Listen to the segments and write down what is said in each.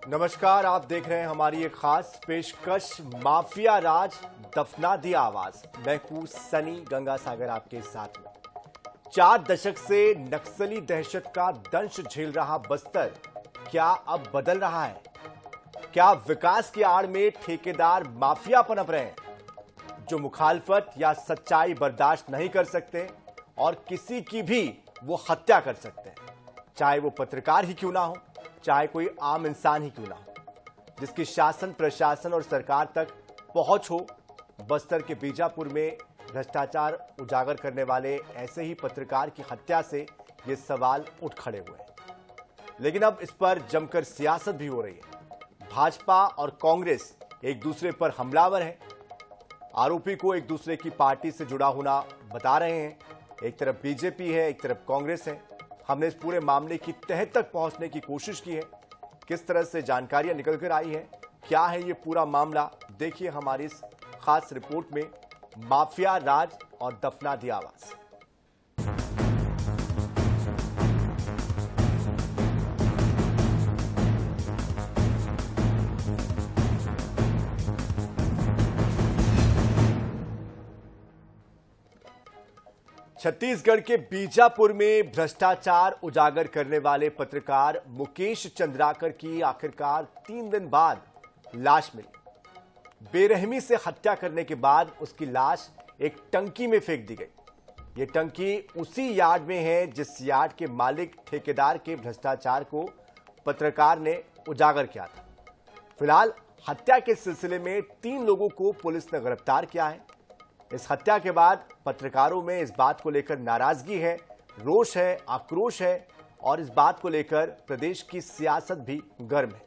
नमस्कार, आप देख रहे हैं हमारी एक खास पेशकश माफिया राज दफना दिया आवाज। मैं हूं सनी गंगासागर आपके साथ में। 4 दशक से नक्सली दहशत का दंश झेल रहा बस्तर क्या अब बदल रहा है? क्या विकास की आड़ में ठेकेदार माफिया पनप रहे हैं जो मुखालफत या सच्चाई बर्दाश्त नहीं कर सकते और किसी की भी वो हत्या कर सकते हैं, चाहे वो पत्रकार ही क्यों ना हो, चाहे कोई आम इंसान ही क्यों ना हो, जिसकी शासन प्रशासन और सरकार तक पहुंच हो। बस्तर के बीजापुर में भ्रष्टाचार उजागर करने वाले ऐसे ही पत्रकार की हत्या से ये सवाल उठ खड़े हुए हैं। लेकिन अब इस पर जमकर सियासत भी हो रही है। भाजपा और कांग्रेस एक दूसरे पर हमलावर हैं, आरोपी को एक दूसरे की पार्टी से जुड़ा होना बता रहे हैं। एक तरफ बीजेपी है, एक तरफ कांग्रेस है। हमने इस पूरे मामले की तह तक पहुंचने की कोशिश की है। किस तरह से जानकारियां निकल कर आई है, क्या है ये पूरा मामला, देखिए हमारी इस खास रिपोर्ट में माफिया राज और दफना दी आवाज। छत्तीसगढ़ के बीजापुर में भ्रष्टाचार उजागर करने वाले पत्रकार मुकेश चंद्राकर की आखिरकार 3 दिन बाद लाश मिली। बेरहमी से हत्या करने के बाद उसकी लाश एक टंकी में फेंक दी गई। ये टंकी उसी यार्ड में है जिस यार्ड के मालिक ठेकेदार के भ्रष्टाचार को पत्रकार ने उजागर किया था। फिलहाल हत्या के सिलसिले में 3 लोगों को पुलिस ने गिरफ्तार किया है। इस हत्या के बाद पत्रकारों में इस बात को लेकर नाराजगी है, रोष है, आक्रोश है और इस बात को लेकर प्रदेश की सियासत भी गर्म है।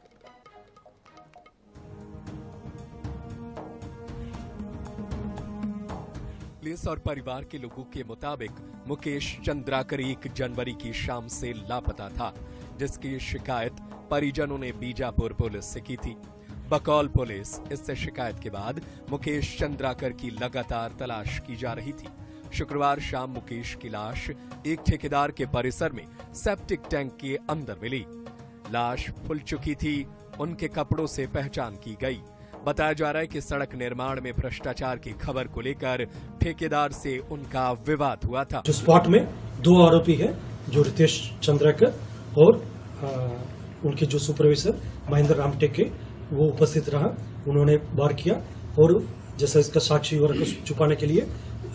पुलिस और परिवार के लोगों के मुताबिक मुकेश चंद्राकर 1 जनवरी की शाम से लापता था, जिसकी शिकायत परिजनों ने बीजापुर पुलिस से की थी। बकौल पुलिस इससे शिकायत के बाद मुकेश चंद्राकर की लगातार तलाश की जा रही थी। शुक्रवार शाम मुकेश की लाश एक ठेकेदार के परिसर में सेप्टिक टैंक के अंदर मिली। लाश फूल चुकी थी, उनके कपड़ों से पहचान की गई। बताया जा रहा है कि सड़क निर्माण में भ्रष्टाचार की खबर को लेकर ठेकेदार से उनका विवाद हुआ था। जो स्पॉट में 2 आरोपी है, जो रितेश चंद्राकर और उनके जो सुपरवाइजर महेंद्र रामटेके, वो उपस्थित रहा। उन्होंने वार किया और जैसा इसका साक्षी वर्ग को छुपाने के लिए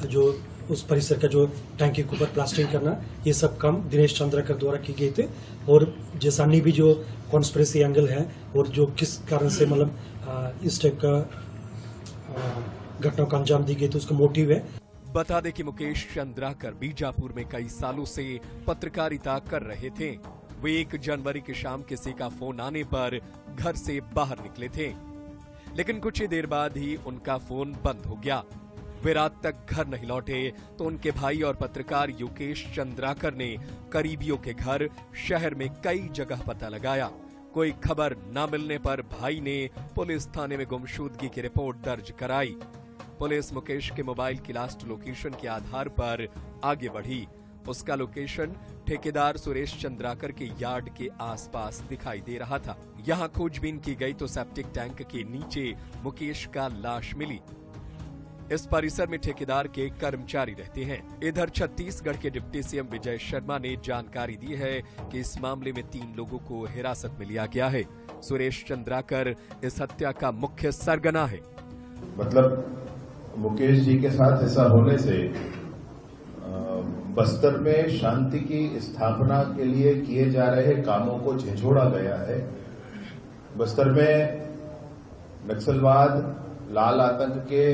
जो उस परिसर का जो टैंकी के ऊपर प्लास्टिंग करना, ये सब काम दिनेश चंद्राकर द्वारा की गई थे। और जैसा अन्य भी जो कॉन्स्पिरेसी एंगल है और जो किस कारण से मतलब इस टाइप का घटना को अंजाम दी गई तो उसका मोटिव है। बता दें कि मुकेश चंद्राकर बीजापुर में कई सालों से पत्रकारिता कर रहे थे। वे 1 जनवरी की शाम किसी का फोन आने पर घर से बाहर निकले थे, लेकिन कुछ ही देर बाद ही उनका फोन बंद हो गया। वे रात तक घर नहीं लौटे तो उनके भाई और पत्रकार योगेश चंद्राकर ने करीबियों के घर, शहर में कई जगह पता लगाया। कोई खबर न मिलने पर भाई ने पुलिस थाने में गुमशुदगी की रिपोर्ट दर्ज कराई। पुलिस मुकेश के मोबाइल की लास्ट लोकेशन के आधार पर आगे बढ़ी। उसका लोकेशन ठेकेदार सुरेश चंद्राकर के यार्ड के आसपास दिखाई दे रहा था। यहां खोजबीन की गई तो सेप्टिक टैंक के नीचे मुकेश का लाश मिली। इस परिसर में ठेकेदार के कर्मचारी रहते हैं। इधर छत्तीसगढ़ के डिप्टी सीएम विजय शर्मा ने जानकारी दी है कि इस मामले में 3 लोगों को हिरासत में लिया गया है। सुरेश चंद्राकर इस हत्या का मुख्य सरगना है। मतलब मुकेश जी के साथ ऐसा होने से बस्तर में शांति की स्थापना के लिए किए जा रहे कामों को झिझोड़ा गया है। बस्तर में नक्सलवाद, लाल आतंक के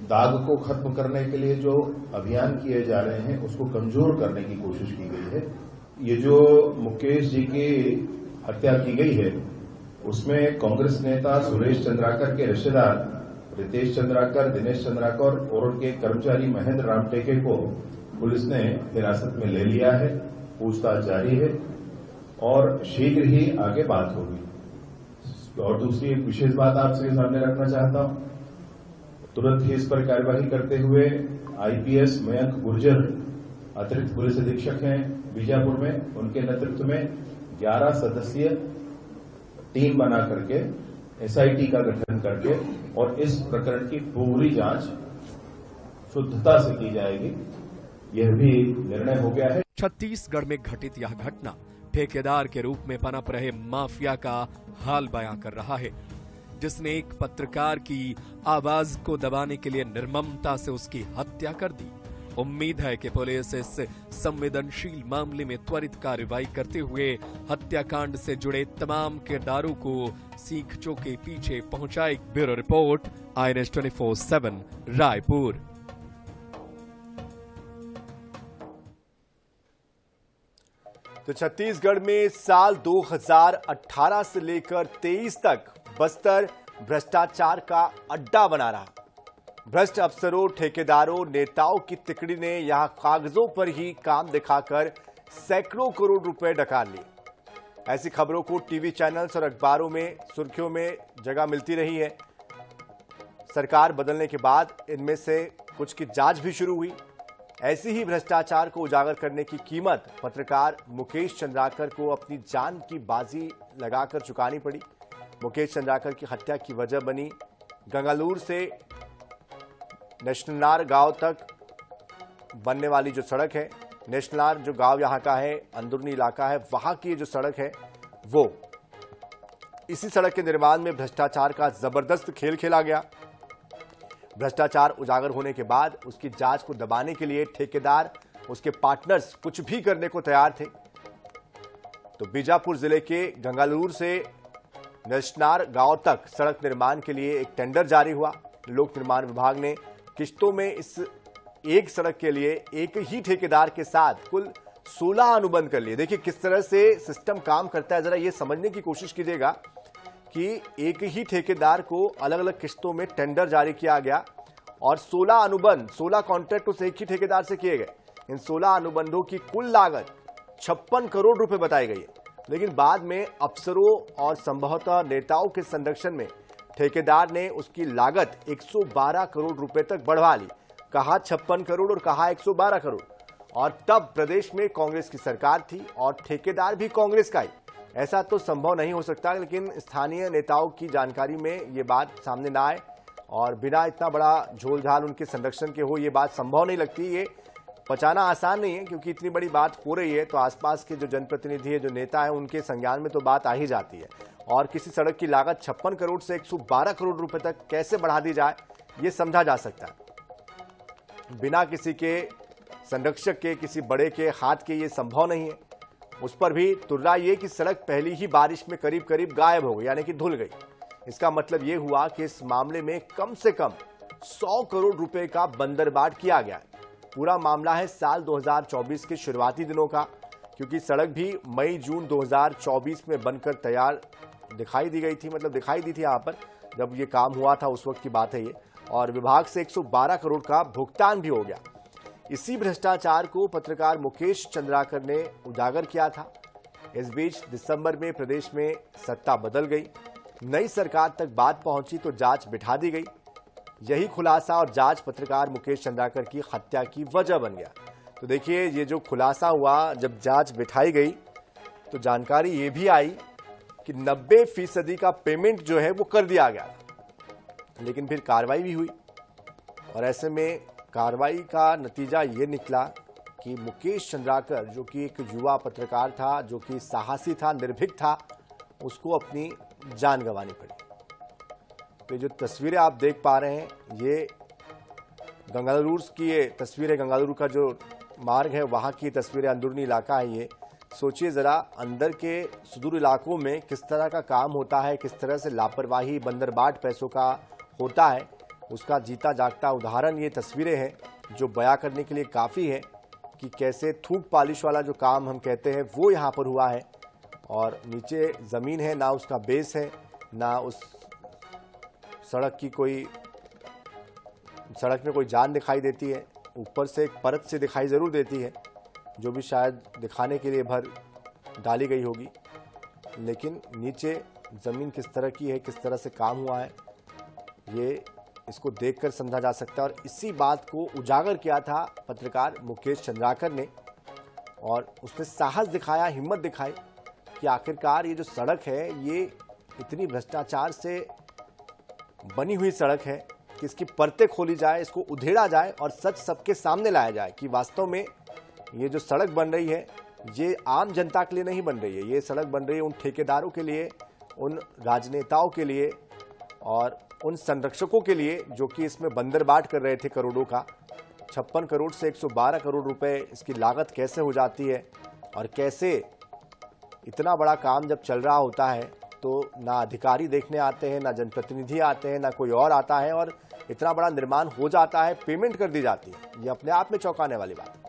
दाग को खत्म करने के लिए जो अभियान किए जा रहे हैं उसको कमजोर करने की कोशिश की गई है। ये जो मुकेश जी की हत्या की गई है उसमें कांग्रेस नेता सुरेश चंद्राकर के रिश्तेदार रितेश चंद्राकर, दिनेश चंद्राकर और उनके कर्मचारी महेंद्र रामटेके को पुलिस ने हिरासत में ले लिया है। पूछताछ जारी है और शीघ्र ही आगे बात होगी। और दूसरी एक विशेष बात आपके सामने रखना चाहता हूं, तुरंत ही इस पर कार्यवाही करते हुए आईपीएस मयंक गुर्जर अतिरिक्त पुलिस अधीक्षक हैं बीजापुर में, उनके नेतृत्व में 11 सदस्यीय टीम बना करके एसआईटी का गठन करके और इस प्रकरण की पूरी जांच शुद्धता से की जाएगी, यह भी निर्णय हो गया है। छत्तीसगढ़ में घटित यह घटना ठेकेदार के रूप में पनप रहे माफिया का हाल बयां कर रहा है, जिसने एक पत्रकार की आवाज को दबाने के लिए निर्ममता से उसकी हत्या कर दी। उम्मीद है कि पुलिस इस संवेदनशील मामले में त्वरित कार्रवाई करते हुए हत्याकांड से जुड़े तमाम किरदारों को सीखचों के पीछे पहुंचाए। Bureau report, INS 24/7 Raipur. तो छत्तीसगढ़ में साल 2018 से लेकर 23 तक बस्तर भ्रष्टाचार का अड्डा बना रहा। भ्रष्ट अफसरों, ठेकेदारों, नेताओं की तिकड़ी ने यहां कागजों पर ही काम दिखाकर सैकड़ों करोड़ रुपए डकार लिए। ऐसी खबरों को टीवी चैनल्स और अखबारों में सुर्खियों में जगह मिलती रही है। सरकार बदलने के बाद इनमें से कुछ की जांच भी शुरू हुई। ऐसी ही भ्रष्टाचार को उजागर करने की कीमत पत्रकार मुकेश चंद्राकर को अपनी जान की बाजी लगाकर चुकानी पड़ी। मुकेश चंद्राकर की हत्या की वजह बनी गंगालूर से नेशनलार गांव तक बनने वाली जो सड़क है। नेशनलार जो गांव यहां का है, अंदरूनी इलाका है, वहां की जो सड़क है वो, इसी सड़क के निर्माण में भ्रष्टाचार का जबरदस्त खेल खेला गया। भ्रष्टाचार उजागर होने के बाद उसकी जांच को दबाने के लिए ठेकेदार, उसके पार्टनर्स कुछ भी करने को तैयार थे। तो बीजापुर जिले के गंगालूर से नेशनार गांव तक सड़क निर्माण के लिए एक टेंडर जारी हुआ। लोक निर्माण विभाग ने किश्तों में इस एक सड़क के लिए एक ही ठेकेदार के साथ कुल 16 अनुबंध कर लिए। देखिए किस तरह से सिस्टम काम करता है, जरा ये समझने की कोशिश कीजिएगा कि एक ही ठेकेदार को अलग अलग किश्तों में टेंडर जारी किया गया और 16 अनुबंध, 16 कॉन्ट्रैक्ट उस एक ही ठेकेदार से किए गए। इन 16 अनुबंधों की कुल लागत 56 करोड़ रुपए बताई गई है। लेकिन बाद में अफसरों और संभवतः नेताओं के संरक्षण में ठेकेदार ने उसकी लागत 112 करोड़ रुपए तक बढ़वा ली। कहा 56 करोड़ और कहा 112 करोड़। और तब प्रदेश में कांग्रेस की सरकार थी और ठेकेदार भी कांग्रेस का ही। ऐसा तो संभव नहीं हो सकता, लेकिन स्थानीय नेताओं की जानकारी में ये बात सामने ना आए और बिना इतना बड़ा झोलझाल उनके संरक्षण के हो, ये बात संभव नहीं लगती। ये पचाना आसान नहीं है, क्योंकि इतनी बड़ी बात हो रही है तो आसपास के जो जनप्रतिनिधि है, जो नेता है, उनके संज्ञान में तो बात आ ही जाती है। और किसी सड़क की लागत 56 करोड़ से 112 करोड़ रुपए तक कैसे बढ़ा दी जाए, ये समझा जा सकता है। बिना किसी के संरक्षक के, किसी बड़े के हाथ के ये संभव नहीं है। उस पर भी तुर्रा ये कि सड़क पहली ही बारिश में करीब करीब गायब हो गई, यानी कि धुल गई। इसका मतलब ये हुआ कि इस मामले में कम से कम 100 करोड़ रुपए का बंदरबाट किया गया है। पूरा मामला है साल 2024 के शुरुआती दिनों का, क्योंकि सड़क भी मई जून 2024 में बनकर तैयार दिखाई दी गई थी, मतलब दिखाई दी थी यहाँ पर जब ये काम हुआ था, उस वक्त की बात है ये। और विभाग से 112 करोड़ का भुगतान भी हो गया। इसी भ्रष्टाचार को पत्रकार मुकेश चंद्राकर ने उजागर किया था। इस बीच दिसंबर में प्रदेश में सत्ता बदल गई, नई सरकार तक बात पहुंची तो जांच बिठा दी गई। यही खुलासा और जांच पत्रकार मुकेश चंद्राकर की हत्या की वजह बन गया। तो देखिए, ये जो खुलासा हुआ, जब जांच बिठाई गई तो जानकारी ये भी आई कि 90% का पेमेंट जो है वो कर दिया गया, लेकिन फिर कार्रवाई भी हुई। और ऐसे में कार्रवाई का नतीजा ये निकला कि मुकेश चंद्राकर, जो कि एक युवा पत्रकार था, जो कि साहसी था, निर्भीक था, उसको अपनी जान गंवानी पड़ी। तो जो तस्वीरें आप देख पा रहे हैं, ये गंगालूर की ये तस्वीर है। गंगालूर का जो मार्ग है वहाँ की तस्वीरें, अंदरूनी इलाका है ये। सोचिए ज़रा, अंदर के सुदूर इलाकों में किस तरह का काम होता है, किस तरह से लापरवाही, बंदरबाट पैसों का होता है, उसका जीता जागता उदाहरण ये तस्वीरें हैं, जो बयां करने के लिए काफ़ी है कि कैसे थूक पालिश वाला जो काम हम कहते हैं वो यहाँ पर हुआ है। और नीचे ज़मीन है, ना उसका बेस है, ना उस सड़क की कोई, सड़क में कोई जान दिखाई देती है। ऊपर से एक परत से दिखाई ज़रूर देती है, जो भी शायद दिखाने के लिए भर डाली गई होगी, लेकिन नीचे ज़मीन किस तरह की है, किस तरह से काम हुआ है, ये इसको देखकर समझा जा सकता है। और इसी बात को उजागर किया था पत्रकार मुकेश चंद्राकर ने, और उसने साहस दिखाया, हिम्मत दिखाई कि आखिरकार ये जो सड़क है ये इतनी भ्रष्टाचार से बनी हुई सड़क है कि इसकी परतें खोली जाए, इसको उधेड़ा जाए और सच सबके सामने लाया जाए कि वास्तव में ये जो सड़क बन रही है ये आम जनता के लिए नहीं बन रही है। ये सड़क बन रही है उन ठेकेदारों के लिए, उन राजनेताओं के लिए और उन संरक्षकों के लिए जो कि इसमें बंदरबाट कर रहे थे करोड़ों का। 56 करोड़ से 112 करोड़ रुपए इसकी लागत कैसे हो जाती है और कैसे इतना बड़ा काम जब चल रहा होता है तो ना अधिकारी देखने आते हैं, ना जनप्रतिनिधि आते हैं, ना कोई और आता है और इतना बड़ा निर्माण हो जाता है, पेमेंट कर दी जाती है। ये अपने आप में चौंकाने वाली बात है।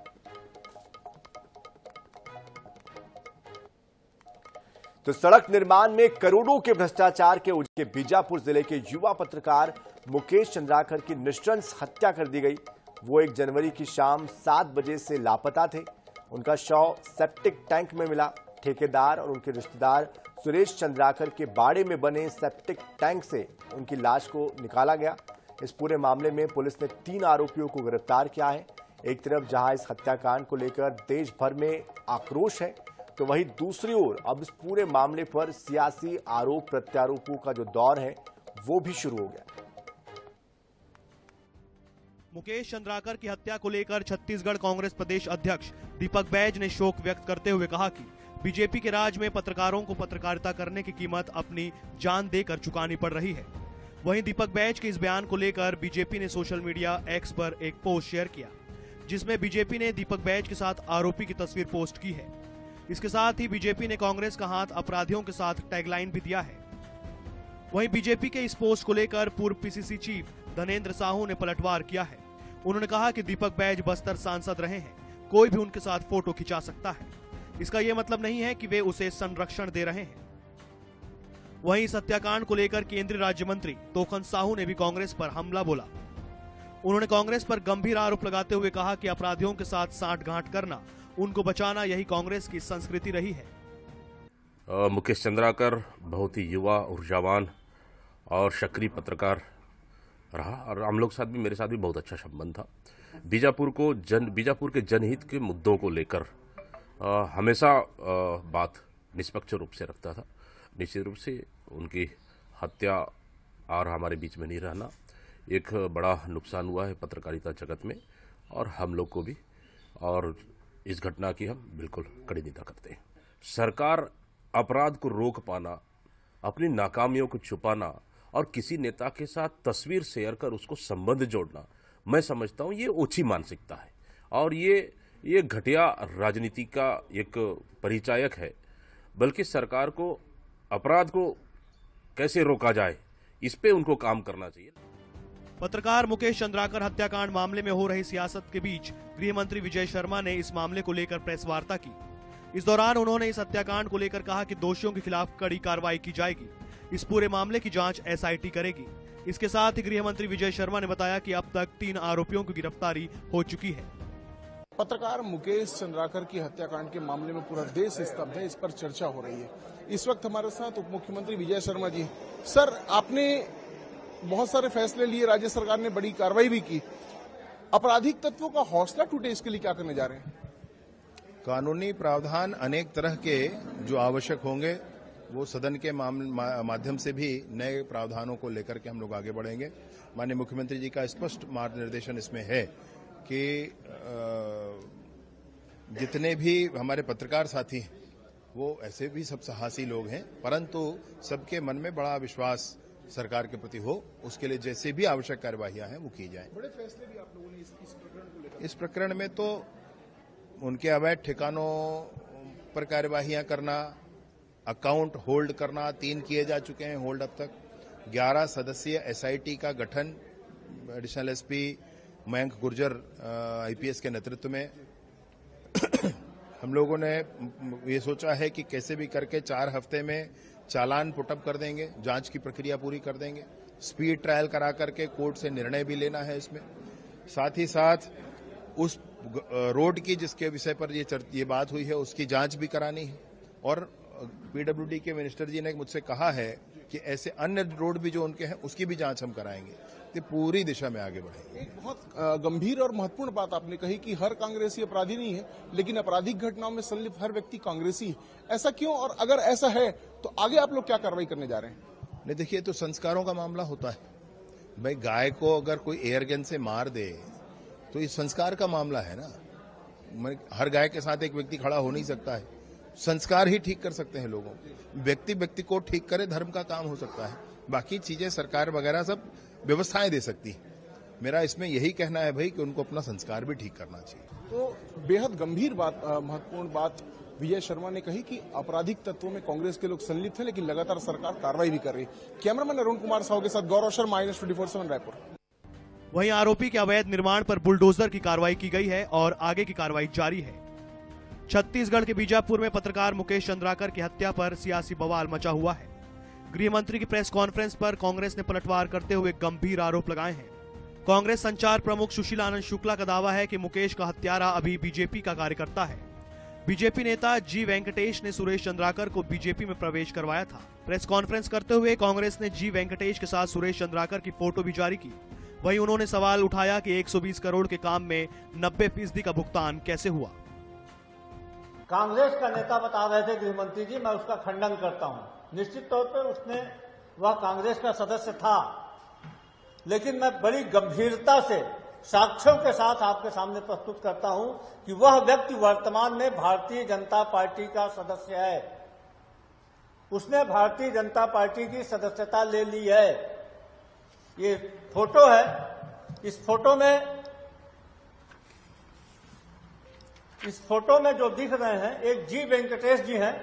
तो सड़क निर्माण में करोड़ों के भ्रष्टाचार के उनके बीजापुर जिले के युवा पत्रकार मुकेश चंद्राकर की निष्ठुर हत्या कर दी गई। वो 1 जनवरी की शाम 7 बजे से लापता थे। उनका शव सेप्टिक टैंक में मिला। ठेकेदार और उनके रिश्तेदार सुरेश चंद्राकर के बाड़े में बने सेप्टिक टैंक से उनकी लाश को निकाला गया। इस पूरे मामले में पुलिस ने 3 आरोपियों को गिरफ्तार किया है। एक तरफ जहां इस हत्याकांड को लेकर देश भर में आक्रोश है, तो वहीं दूसरी ओर अब इस पूरे मामले पर सियासी आरोप प्रत्यारोपों का जो दौर है वो भी शुरू हो गया। मुकेश चंद्राकर की हत्या को लेकर छत्तीसगढ़ कांग्रेस प्रदेश अध्यक्ष दीपक बैज ने शोक व्यक्त करते हुए कहा कि बीजेपी के राज में पत्रकारों को पत्रकारिता करने की कीमत अपनी जान देकर चुकानी पड़ रही है। वहीं दीपक बैज के इस बयान को लेकर बीजेपी ने सोशल मीडिया एक्स पर एक पोस्ट शेयर किया, जिसमें बीजेपी ने दीपक बैज के साथ आरोपी की तस्वीर पोस्ट की है। इसके साथ ही बीजेपी ने कांग्रेस का हाथ अपराधियों के साथ टैगलाइन भी दिया है। वहीं बीजेपी के इस पोस्ट को लेकर पूर्व पीसीसी चीफ धनेंद्र साहू ने पलटवार किया है। उन्होंने कहा कि दीपक बैज बस्तर सांसद रहे हैं, कोई भी उनके साथ फोटो खिंचा सकता है। इसका यह मतलब नहीं है कि वे उसे संरक्षण दे रहे हैं। वहीं इस हत्याकांड को लेकर केंद्रीय राज्य मंत्री तोखन साहू ने भी कांग्रेस पर हमला बोला। उन्होंने कांग्रेस पर गंभीर आरोप लगाते हुए कहा कि अपराधियों के साथ सांठगांठ करना, उनको बचाना, यही कांग्रेस की संस्कृति रही है। मुकेश चंद्राकर बहुत ही युवा, ऊर्जावान और सक्रिय पत्रकार रहा और हम लोग साथ भी, मेरे साथ भी बहुत अच्छा संबंध था। बीजापुर के जनहित के मुद्दों को लेकर हमेशा बात निष्पक्ष रूप से रखता था। निश्चित रूप से उनकी हत्या और हमारे बीच में नहीं रहना एक बड़ा नुकसान हुआ है पत्रकारिता जगत में और हम लोग को भी, और इस घटना की हम बिल्कुल कड़ी निंदा करते हैं। सरकार अपराध को रोक पाना, अपनी नाकामियों को छुपाना और किसी नेता के साथ तस्वीर शेयर कर उसको संबंध जोड़ना, मैं समझता हूं ये ओछी मानसिकता है और ये घटिया राजनीति का एक परिचायक है। बल्कि सरकार को अपराध को कैसे रोका जाए इस पे उनको काम करना चाहिए। पत्रकार मुकेश चंद्राकर हत्याकांड मामले में हो रही सियासत के बीच गृह मंत्री विजय शर्मा ने इस मामले को लेकर प्रेस वार्ता की। इस दौरान उन्होंने इस हत्याकांड को लेकर कहा कि दोषियों के खिलाफ कड़ी कार्रवाई की जाएगी। इस पूरे मामले की जांच एसआईटी करेगी। इसके साथ ही गृह मंत्री विजय शर्मा ने बताया कि अब तक 3 आरोपियों की गिरफ्तारी हो चुकी है। पत्रकार मुकेश चंद्राकर की हत्याकांड के मामले में पूरा देश स्तब्ध है, इस पर चर्चा हो रही है। इस वक्त हमारे साथ उप मुख्यमंत्री विजय शर्मा जी। सर, आपने बहुत सारे फैसले लिए, राज्य सरकार ने बड़ी कार्रवाई भी की, आपराधिक तत्वों का हौसला टूटे इसके लिए क्या करने जा रहे हैं? कानूनी प्रावधान अनेक तरह के जो आवश्यक होंगे वो सदन के माध्यम से भी नए प्रावधानों को लेकर के हम लोग आगे बढ़ेंगे। माननीय मुख्यमंत्री जी का स्पष्ट मार्गनिर्देशन इसमें है कि जितने भी हमारे पत्रकार साथी हैं वो ऐसे भी सब साहसी लोग हैं, परंतु सबके मन में बड़ा विश्वास सरकार के प्रति हो, उसके लिए जैसे भी आवश्यक कार्यवाहियां हैं वो की जाएं। बड़े फैसले भी आप लोगों ने इस प्रकरण को लेकर। इस प्रकरण में तो उनके अवैध ठिकानों पर कार्यवाहियां करना, अकाउंट होल्ड करना, 3 किए जा चुके हैं होल्ड अब तक। 11 सदस्यीय एसआईटी का गठन additional SP Mayank Gurjar IPS के नेतृत्व में हम लोगों ने ये सोचा है कि कैसे भी करके 4 हफ्ते में चालान पुटअप कर देंगे, जांच की प्रक्रिया पूरी कर देंगे, स्पीड ट्रायल करा करके कोर्ट से निर्णय भी लेना है इसमें। साथ ही साथ उस रोड की जिसके विषय पर ये बात हुई है उसकी जांच भी करानी है और पीडब्ल्यूडी के मिनिस्टर जी ने मुझसे कहा है कि ऐसे अन्य रोड भी जो उनके हैं उसकी भी जांच हम कराएंगे, तो पूरी दिशा में आगे बढ़ेंगे। एक बहुत गंभीर और महत्वपूर्ण बात आपने कही कि हर कांग्रेसी अपराधी नहीं है, लेकिन आपराधिक घटनाओं में संलिप्त हर व्यक्ति कांग्रेसी है। ऐसा क्यों, और अगर ऐसा है तो आगे आप लोग क्या कार्रवाई करने जा रहे हैं? नहीं, देखिए, तो संस्कारों का मामला होता है भाई। गाय को अगर कोई एयरगन से मार दे तो ये संस्कार का मामला है ना। हर गाय के साथ एक व्यक्ति खड़ा हो नहीं सकता है। संस्कार ही ठीक कर सकते हैं लोगों को। व्यक्ति व्यक्ति को ठीक करे, धर्म का काम हो सकता है। बाकी चीजें सरकार वगैरह सब व्यवस्थाएं दे सकती है। मेरा इसमें यही कहना है भाई कि उनको अपना संस्कार भी ठीक करना चाहिए। तो बेहद गंभीर बात, महत्वपूर्ण बात विजय शर्मा ने कही कि आपराधिक तत्वों में कांग्रेस के लोग संलिप्त हैं, लेकिन लगातार सरकार कार्रवाई भी कर रही है। कैमरामैन अरुण कुमार साहू के साथ गौरव शर्मा, INS24/7 रायपुर। वहीं आरोपी के अवैध निर्माण पर बुलडोजर की कार्रवाई की गई है और आगे की कार्रवाई जारी है। छत्तीसगढ़ के बीजापुर में पत्रकार मुकेश चंद्राकर की हत्या पर सियासी बवाल मचा हुआ है। गृह मंत्री की प्रेस कॉन्फ्रेंस पर कांग्रेस ने पलटवार करते हुए गंभीर आरोप लगाए हैं। कांग्रेस संचार प्रमुख सुशील आनंद शुक्ला का दावा है कि मुकेश का हत्यारा अभी बीजेपी का कार्यकर्ता है। बीजेपी नेता जी वेंकटेश ने सुरेश चंद्राकर को बीजेपी में प्रवेश करवाया था। प्रेस कॉन्फ्रेंस करते हुए कांग्रेस ने जी वेंकटेश के साथ सुरेश चंद्राकर की फोटो भी जारी की। वहीं उन्होंने सवाल उठाया कि 120 करोड़ के काम में 90% का भुगतान कैसे हुआ। कांग्रेस का नेता बता रहे थे गृह मंत्री जी, मैं उसका खंडन करता हूं। निश्चित तौर पर वह कांग्रेस का सदस्य था, लेकिन मैं बड़ी गंभीरता से साक्ष्यों के साथ आपके सामने प्रस्तुत करता हूं कि वह व्यक्ति वर्तमान में भारतीय जनता पार्टी का सदस्य है। उसने भारतीय जनता पार्टी की सदस्यता ले ली है। ये फोटो है। इस फोटो में जो दिख रहे हैं एक जी वेंकटेश जी हैं,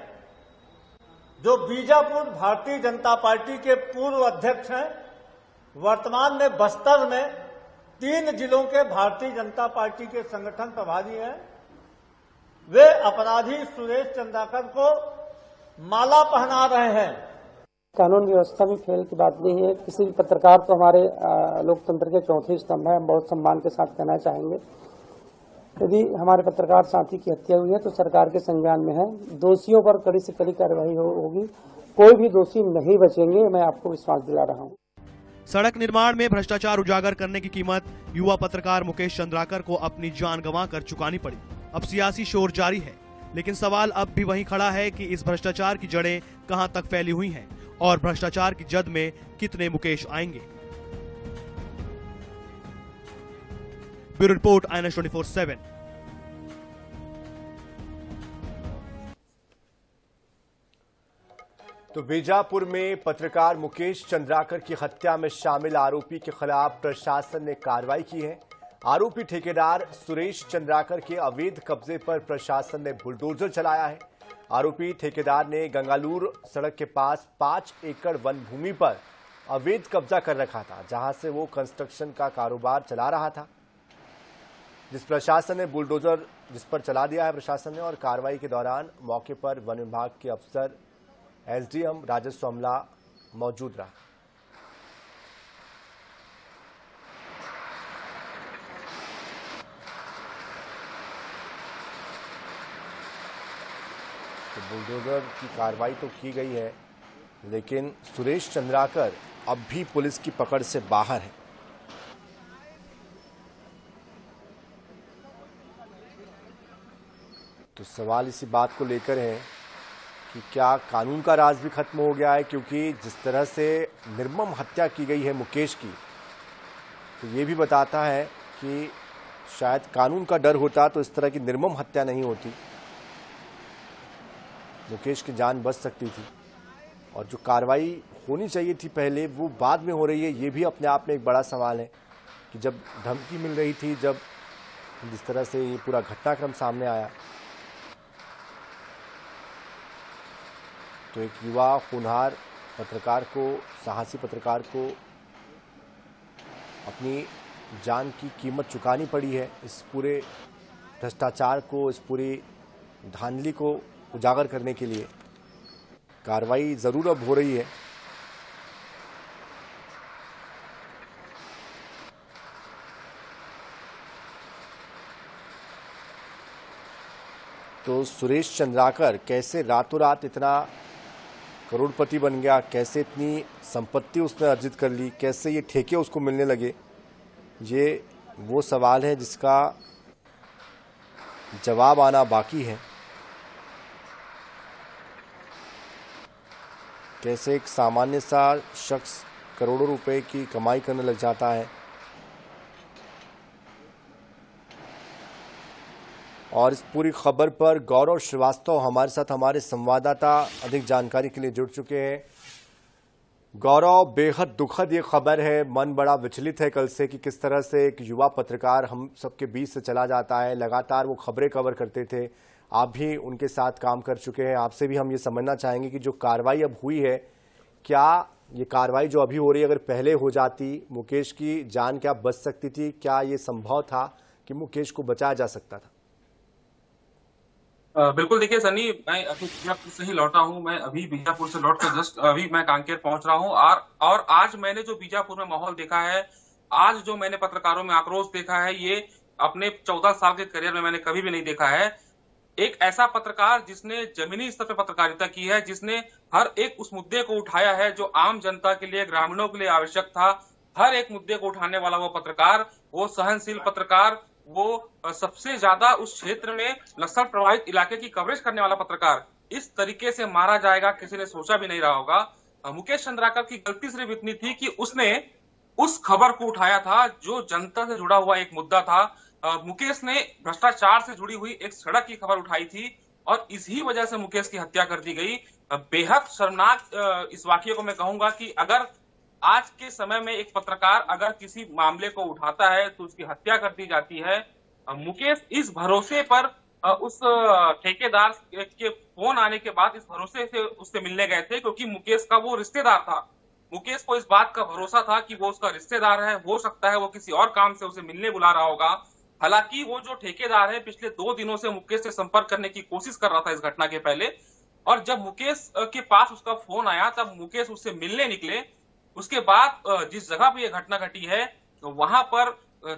जो बीजापुर भारतीय जनता पार्टी के पूर्व अध्यक्ष हैं। वर्तमान में बस्तर में 3 जिलों के भारतीय जनता पार्टी के संगठन प्रभारी हैं। वे अपराधी सुरेश चंद्राकर को माला पहना रहे हैं। कानून व्यवस्था भी फेल की बात नहीं है। किसी भी पत्रकार तो हमारे लोकतंत्र के चौथे स्तंभ है। हम बहुत सम्मान के साथ कहना चाहेंगे, यदि हमारे पत्रकार साथी की हत्या हुई है तो सरकार के संज्ञान में है। दोषियों पर कड़ी से कड़ी कार्रवाई होगी। कोई भी दोषी नहीं बचेंगे, मैं आपको विश्वास दिला रहा हूं। सड़क निर्माण में भ्रष्टाचार उजागर करने की कीमत युवा पत्रकार मुकेश चंद्राकर को अपनी जान गंवाकर चुकानी पड़ी। अब सियासी शोर जारी है, लेकिन सवाल अब भी वहीं खड़ा है कि इस भ्रष्टाचार की जड़ें कहां तक फैली हुई हैं और भ्रष्टाचार की जद में कितने मुकेश आएंगे। Bureau report, INS24/7। तो बीजापुर में पत्रकार मुकेश चंद्राकर की हत्या में शामिल आरोपी के खिलाफ प्रशासन ने कार्रवाई की है। आरोपी ठेकेदार सुरेश चंद्राकर के अवैध कब्जे पर प्रशासन ने बुलडोजर चलाया है। आरोपी ठेकेदार ने गंगालूर सड़क के पास 5 एकड़ वन भूमि पर अवैध कब्जा कर रखा था, जहां से वो कंस्ट्रक्शन का कारोबार चला रहा था, जिस पर चला दिया है प्रशासन ने। और कार्रवाई के दौरान मौके पर वन विभाग के अफसर, SDM, राजस्व अमला मौजूद रहा। तो बुलडोजर की कार्रवाई तो की गई है, लेकिन सुरेश चंद्राकर अब भी पुलिस की पकड़ से बाहर है। तो सवाल इसी बात को लेकर है कि क्या कानून का राज भी खत्म हो गया है, क्योंकि जिस तरह से निर्मम हत्या की गई है मुकेश की, तो ये भी बताता है कि शायद कानून का डर होता तो इस तरह की निर्मम हत्या नहीं होती, मुकेश की जान बच सकती थी। और जो कार्रवाई होनी चाहिए थी पहले, वो बाद में हो रही है। ये भी अपने आप में एक बड़ा सवाल है कि जब धमकी मिल रही थी, जब जिस तरह से ये पूरा घटनाक्रम सामने आया, तो एक युवा होनहार पत्रकार को, साहसी पत्रकार को अपनी जान की कीमत चुकानी पड़ी है। इस पूरे भ्रष्टाचार को, इस पूरी धांधली को उजागर करने के लिए कार्रवाई जरूर अब हो रही है। तो तो सुरेश चंद्राकर कैसे रातों रात इतना करोड़पति बन गया, कैसे इतनी संपत्ति उसने अर्जित कर ली, कैसे ये ठेके उसको मिलने लगे, ये वो सवाल है जिसका जवाब आना बाकी है। कैसे एक सामान्य सा शख्स करोड़ों रुपए की कमाई करने लग जाता है। और इस पूरी खबर पर गौरव श्रीवास्तव हमारे साथ हमारे संवाददाता अधिक जानकारी के लिए जुड़ चुके हैं। गौरव, बेहद दुखद ये खबर है, मन बड़ा विचलित है कल से कि किस तरह से एक युवा पत्रकार हम सबके बीच से चला जाता है। लगातार वो खबरें कवर करते थे, आप भी उनके साथ काम कर चुके हैं। आपसे भी हम ये समझना चाहेंगे कि जो कार्रवाई अब हुई है, क्या ये कार्रवाई जो अभी हो रही है अगर पहले हो जाती, मुकेश की जान क्या बच सकती थी? क्या ये संभव था कि मुकेश को बचाया जा सकता था? बिल्कुल, देखिए सनी, मैं अभी बीजापुर से ही लौटा हूं। मैं अभी बीजापुर से लौटकर जस्ट अभी मैं कांकेर पहुंच रहा हूं। और आज मैंने जो बीजापुर में माहौल देखा है, आज जो मैंने पत्रकारों में आक्रोश देखा है, ये अपने 14 साल के करियर में मैंने कभी भी नहीं देखा है। एक ऐसा पत्रकार जिसने जमीनी स्तर पर पत्रकारिता की है, जिसने हर एक उस मुद्दे को उठाया है जो आम जनता के लिए, ग्रामीणों के लिए आवश्यक था। हर एक मुद्दे को उठाने वाला वो पत्रकार, वो सहनशील पत्रकार, वो सबसे ज्यादा उस क्षेत्र में नक्सल प्रभावित इलाके की कवरेज करने वाला पत्रकार इस तरीके से मारा जाएगा किसी ने सोचा भी नहीं रहा होगा। मुकेश चंद्राकर की गलती सिर्फ इतनी थी कि उसने उस खबर को उठाया था जो जनता से जुड़ा हुआ एक मुद्दा था। मुकेश ने भ्रष्टाचार से जुड़ी हुई एक सड़क की खबर उठाई थी और इसी वजह से मुकेश की हत्या कर दी गई। बेहद शर्मनाक इस वाकये को मैं कहूंगा कि अगर आज के समय में एक पत्रकार अगर किसी मामले को उठाता है तो उसकी हत्या कर दी जाती है। मुकेश इस भरोसे पर उस ठेकेदार के फोन आने के बाद इस भरोसे से उससे मिलने गए थे, क्योंकि मुकेश का वो रिश्तेदार था। मुकेश को इस बात का भरोसा था कि वो उसका रिश्तेदार है, हो सकता है वो किसी और काम से उसे मिलने बुला रहा होगा। हालांकि वो जो ठेकेदार है पिछले 2 दिनों से मुकेश से संपर्क करने की कोशिश कर रहा था इस घटना के पहले, और जब मुकेश के पास उसका फोन आया तब मुकेश उससे मिलने निकले। उसके बाद जिस जगह पे ये घटना घटी है वहां पर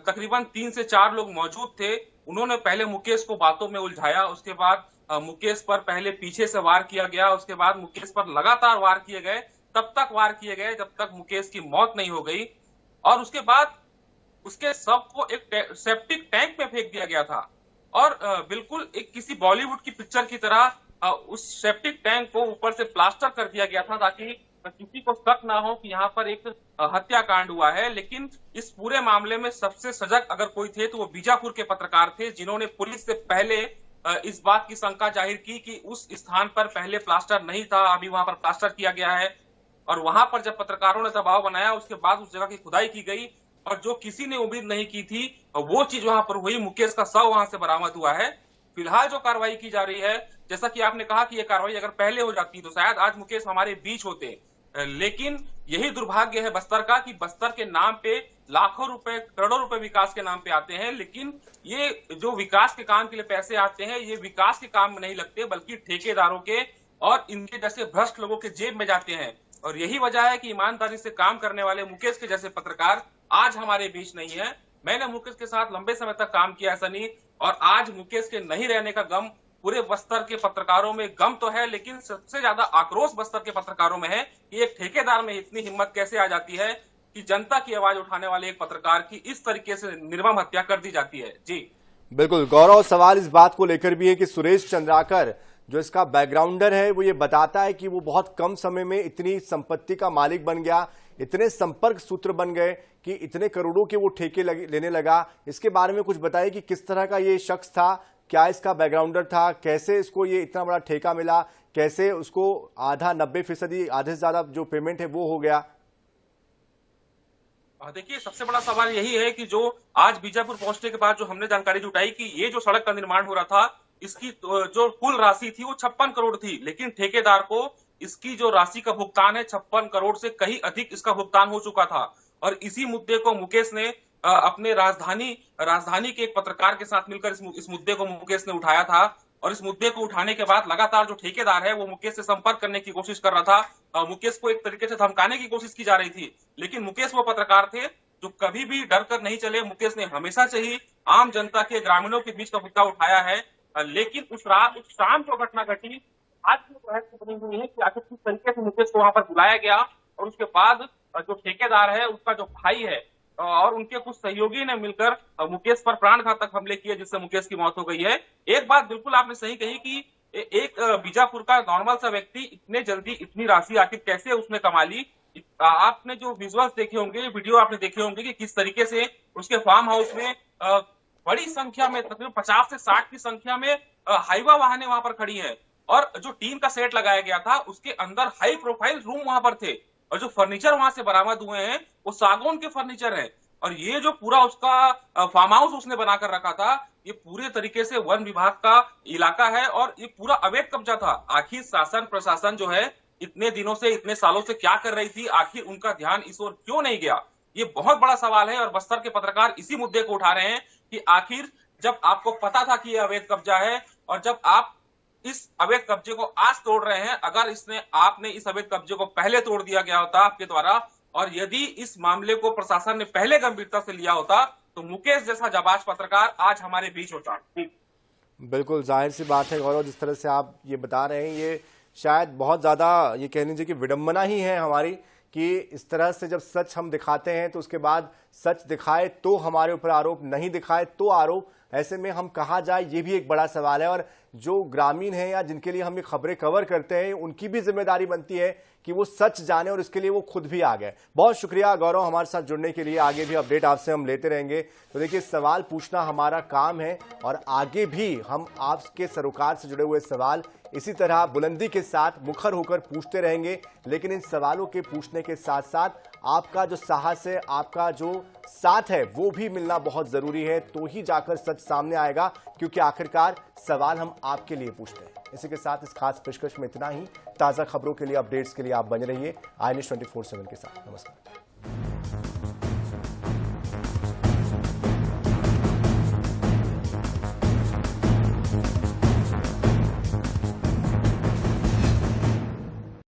तकरीबन 3 से 4 लोग मौजूद थे। उन्होंने पहले मुकेश को बातों में उलझाया, उसके बाद मुकेश पर पहले पीछे से वार किया गया, उसके बाद मुकेश पर लगातार वार किए गए, तब तक वार किए गए जब तक मुकेश की मौत नहीं हो गई। और उसके बाद उसके शव को एक सेप्टिक टैंक में फेंक दिया गया था और बिल्कुल एक किसी बॉलीवुड की पिक्चर की तरह उस सेप्टिक टैंक को ऊपर से प्लास्टर कर दिया गया था ताकि किसी को शक ना हो कि यहाँ पर एक हत्याकांड हुआ है। लेकिन इस पूरे मामले में सबसे सजग अगर कोई थे तो वो बीजापुर के पत्रकार थे, जिन्होंने पुलिस से पहले इस बात की शंका जाहिर की कि उस स्थान पर पहले प्लास्टर नहीं था, अभी वहां पर प्लास्टर किया गया है। और वहां पर जब पत्रकारों ने दबाव बनाया उसके बाद उस जगह की खुदाई की गई और जो किसी ने उम्मीद नहीं की थी वो चीज वहां पर हुई। मुकेश का शव वहां से बरामद हुआ है। फिलहाल जो कार्रवाई की जा रही है, जैसा कि आपने कहा कि यह कार्रवाई अगर पहले हो जाती तो शायद आज मुकेश हमारे बीच होते, लेकिन यही दुर्भाग्य है बस्तर का कि बस्तर के नाम पे लाखों रुपए, करोड़ों रुपए विकास के नाम पे आते हैं, लेकिन ये जो विकास के काम के लिए पैसे आते हैं ये विकास के काम में नहीं लगते बल्कि ठेकेदारों के और इनके जैसे भ्रष्ट लोगों के जेब में जाते हैं। और यही वजह है कि ईमानदारी से काम करने वाले मुकेश के जैसे पत्रकार आज हमारे बीच नहीं है। मैंने मुकेश के साथ लंबे समय तक काम किया सनी, और आज मुकेश के नहीं रहने का गम पूरे बस्तर के पत्रकारों में गम तो है, लेकिन सबसे ज्यादा आक्रोश बस्तर के पत्रकारों में है कि एक ठेकेदार में इतनी हिम्मत कैसे आ जाती है कि जनता की आवाज उठाने वाले एक पत्रकार की इस तरीके से निर्मम हत्या कर दी जाती है। जी बिल्कुल गौरव, सवाल इस बात को लेकर भी है कि सुरेश चंद्राकर जो इसका बैकग्राउंडर है वो ये बताता है कि वो बहुत कम समय में इतनी संपत्ति का मालिक बन गया, इतने संपर्क सूत्र बन गए कि इतने करोड़ों के वो ठेके लेने लगा। इसके बारे में कुछ बताइए कि किस तरह का ये शख्स था, क्या इसका बैकग्राउंडर था, कैसे इसको ये इतना बड़ा ठेका मिला, कैसे उसको आधा 90% आधे से ज्यादा जो पेमेंट है वो हो गया। देखिए, सबसे बड़ा सवाल यही है कि जो आज बीजापुर पहुंचने के बाद जो हमने जानकारी जुटाई कि ये जो सड़क का निर्माण हो रहा था इसकी जो कुल राशि थी वो 56 करोड़ थी, लेकिन ठेकेदार को इसकी जो राशि का भुगतान है 56 करोड़ से कहीं अधिक इसका भुगतान हो चुका था। और इसी मुद्दे को मुकेश ने अपने राजधानी के एक पत्रकार के साथ मिलकर इस मुद्दे को मुकेश ने उठाया था। और इस मुद्दे को उठाने के बाद लगातार जो ठेकेदार है वो मुकेश से संपर्क करने की कोशिश कर रहा था, मुकेश को एक तरीके से धमकाने की कोशिश की जा रही थी, लेकिन मुकेश वो पत्रकार थे जो कभी भी डर कर नहीं चले। मुकेश ने हमेशा से ही आम जनता के, ग्रामीणों के बीच का मुद्दा उठाया है लेकिन उस शाम जो घटना घटी, आज जो बहस बनी हुई है कि आखिर किस तरीके से मुकेश को वहां पर बुलाया गया और उसके बाद जो ठेकेदार है उसका जो भाई है और उनके कुछ सहयोगी ने मिलकर मुकेश पर प्राणघातक हमले किए, जिससे मुकेश की मौत हो गई है। एक बात बिल्कुल आपने सही कही कि एक बीजापुर का नॉर्मल सा व्यक्ति इतने जल्दी इतनी राशि आखिर कैसे उसने कमा ली। आपने जो विजुअल्स देखे होंगे, वीडियो आपने देखे होंगे कि किस तरीके से उसके फार्म हाउस में बड़ी संख्या में, तकरीबन 50 से 60 की संख्या में हाईवा वाहनें वहां पर खड़ी हैं और जो टीन का सेट लगाया गया था उसके अंदर हाई प्रोफाइल रूम वहां पर थे और जो फर्नीचर वहां से बरामद हुए हैं वो सागौन के फर्नीचर हैं। और ये जो पूरा उसका फार्म हाउस उसने बनाकर रखा था, ये पूरे तरीके से वन विभाग का इलाका है और ये पूरा अवैध कब्जा था। आखिर शासन प्रशासन जो है इतने दिनों से, इतने सालों से क्या कर रही थी, आखिर उनका ध्यान इस ओर क्यों नहीं गया, ये बहुत बड़ा सवाल है। और बस्तर के पत्रकार इसी मुद्दे को उठा रहे हैं कि आखिर जब आपको पता था कि ये अवैध कब्जा है और जब आप इस अवैध कब्जे को आज तोड़ रहे हैं, अगर आपने इस अवैध कब्जे को पहले तोड़ दिया गया होता आपके द्वारा और यदि इस मामले को प्रशासन ने पहले गंभीरता से लिया होता तो मुकेश जैसा जाबाज पत्रकार आज हमारे बीच होता। बिल्कुल जाहिर सी बात है गौरव, जिस तरह से आप ये बता रहे हैं ये शायद बहुत ज़्यादा ये कह लीजिए कि विडंबना ही है हमारी कि इस तरह से जब सच हम दिखाते हैं तो उसके बाद सच दिखाए तो हमारे ऊपर आरोप, नहीं दिखाए तो आरोप। ऐसे में हम कहाँ जाए, ये भी एक बड़ा सवाल है। और जो ग्रामीण हैं या जिनके लिए हम ये खबरें कवर करते हैं उनकी भी जिम्मेदारी बनती है कि वो सच जाने और इसके लिए वो खुद भी आ गए। बहुत शुक्रिया गौरव हमारे साथ जुड़ने के लिए। आगे भी अपडेट आपसे हम लेते रहेंगे। तो देखिए, सवाल पूछना हमारा काम है और आगे भी हम आपके सरोकार से जुड़े हुए सवाल इसी तरह बुलंदी के साथ मुखर होकर पूछते रहेंगे। लेकिन इन सवालों के पूछने के साथ साथ आपका जो साहस है, आपका जो साथ है, वो भी मिलना बहुत जरूरी है, तो ही जाकर सच सामने आएगा, क्योंकि आखिरकार सवाल हम आपके लिए पूछते हैं। इसी के साथ इस खास पेशकश में इतना ही। ताजा खबरों के लिए, अपडेट्स के लिए आप बने रहिए आई न्यूज़ 24/7 के साथ। नमस्कार।